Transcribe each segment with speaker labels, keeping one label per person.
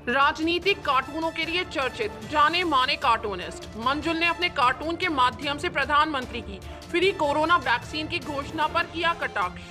Speaker 1: राजनीतिक कार्टूनों के लिए चर्चित जाने माने कार्टूनिस्ट मंजुल ने अपने कार्टून के माध्यम से प्रधानमंत्री की फ्री कोरोना वैक्सीन की घोषणा पर किया कटाक्ष।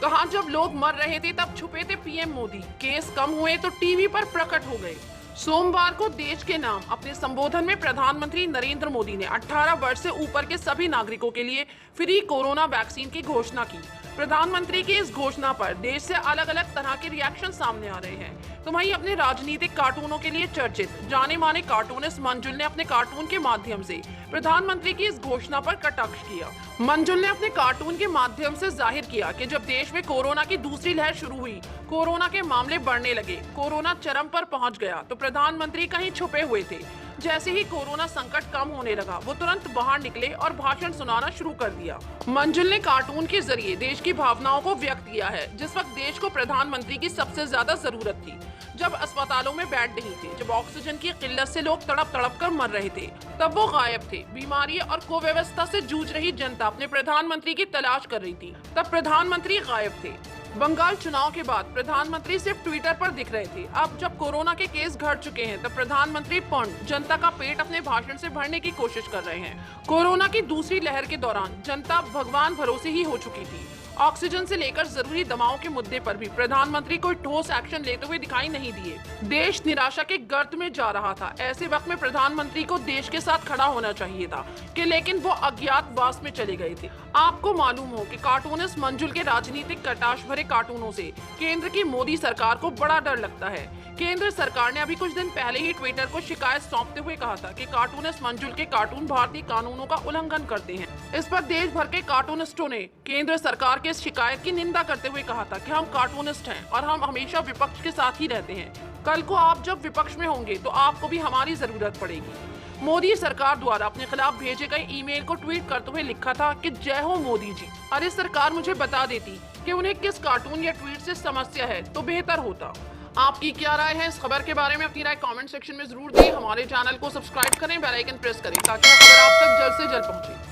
Speaker 1: कहा, जब लोग मर रहे थे तब छुपे थे पीएम मोदी, केस कम हुए तो टीवी पर प्रकट हो गए। सोमवार को देश के नाम अपने संबोधन में प्रधानमंत्री नरेंद्र मोदी ने 18 वर्ष से ऊपर के सभी नागरिकों के लिए फ्री कोरोना वैक्सीन की घोषणा की। प्रधानमंत्री की इस घोषणा पर देश से अलग अलग तरह के रिएक्शन सामने आ रहे हैं। तो वहीं अपने राजनीतिक कार्टूनों के लिए चर्चित जाने माने कार्टूनिस्ट मंजुल ने अपने कार्टून के माध्यम से प्रधानमंत्री की इस घोषणा पर कटाक्ष किया। मंजुल ने अपने कार्टून के माध्यम से जाहिर किया कि जब देश में कोरोना की दूसरी लहर शुरू हुई, कोरोना के मामले बढ़ने लगे, कोरोना चरम पर पहुंच गया, तो प्रधानमंत्री कहीं छुपे हुए थे। जैसे ही कोरोना संकट कम होने लगा, वो तुरंत बाहर निकले और भाषण सुनाना शुरू कर दिया। मंजुल ने कार्टून के जरिए देश की भावनाओं को व्यक्त किया है। जिस वक्त देश को प्रधानमंत्री की सबसे ज्यादा जरूरत थी, जब अस्पतालों में बेड नहीं थे, जब ऑक्सीजन की किल्लत से लोग तड़प तड़प कर मर रहे थे, तब वो गायब थे। बीमारी और कुव्यवस्था से जूझ रही जनता अपने प्रधानमंत्री की तलाश कर रही थी, तब प्रधानमंत्री गायब थे। बंगाल चुनाव के बाद प्रधानमंत्री सिर्फ ट्विटर पर दिख रहे थे। अब जब कोरोना के केस घट चुके हैं, तब प्रधानमंत्री जनता का पेट अपने भाषण से भरने की कोशिश कर रहे हैं। कोरोना की दूसरी लहर के दौरान जनता भगवान भरोसे ही हो चुकी थी। ऑक्सीजन से लेकर जरूरी दवाओं के मुद्दे पर भी प्रधानमंत्री कोई ठोस एक्शन लेते हुए दिखाई नहीं दिए। देश निराशा के गर्त में जा रहा था। ऐसे वक्त में प्रधानमंत्री को देश के साथ खड़ा होना चाहिए था लेकिन वो अज्ञातवास में चले गए थे। आपको मालूम हो कि कार्टूनिस्ट मंजुल के राजनीतिक कटाक्ष भरे कार्टूनों से केंद्र की मोदी सरकार को बड़ा डर लगता है। केंद्र सरकार ने अभी कुछ दिन पहले ही ट्विटर को शिकायत सौंपते हुए कहा था कि कार्टूनिस्ट मंजुल के कार्टून भारतीय कानूनों का उल्लंघन करते हैं। इस पर देश भर के कार्टूनिस्टों ने केंद्र सरकार के इस शिकायत की निंदा करते हुए कहा था कि हम कार्टूनिस्ट हैं और हम हमेशा विपक्ष के साथ ही रहते हैं। कल को आप जब विपक्ष में होंगे तो आपको भी हमारी जरूरत पड़ेगी। मोदी सरकार द्वारा अपने खिलाफ भेजे गए ईमेल को ट्वीट करते हुए लिखा था कि जय हो मोदी जी। अरे सरकार मुझे बता देती कि उन्हें किस कार्टून या ट्वीट से समस्या है तो बेहतर होता। आपकी क्या राय है इस खबर के बारे में? अपनी राय कमेंट सेक्शन में जरूर दें। हमारे चैनल को सब्सक्राइब करें, बेल आइकन प्रेस करें ताकि खबर आप तक जल्द से जल्द पहुंचे।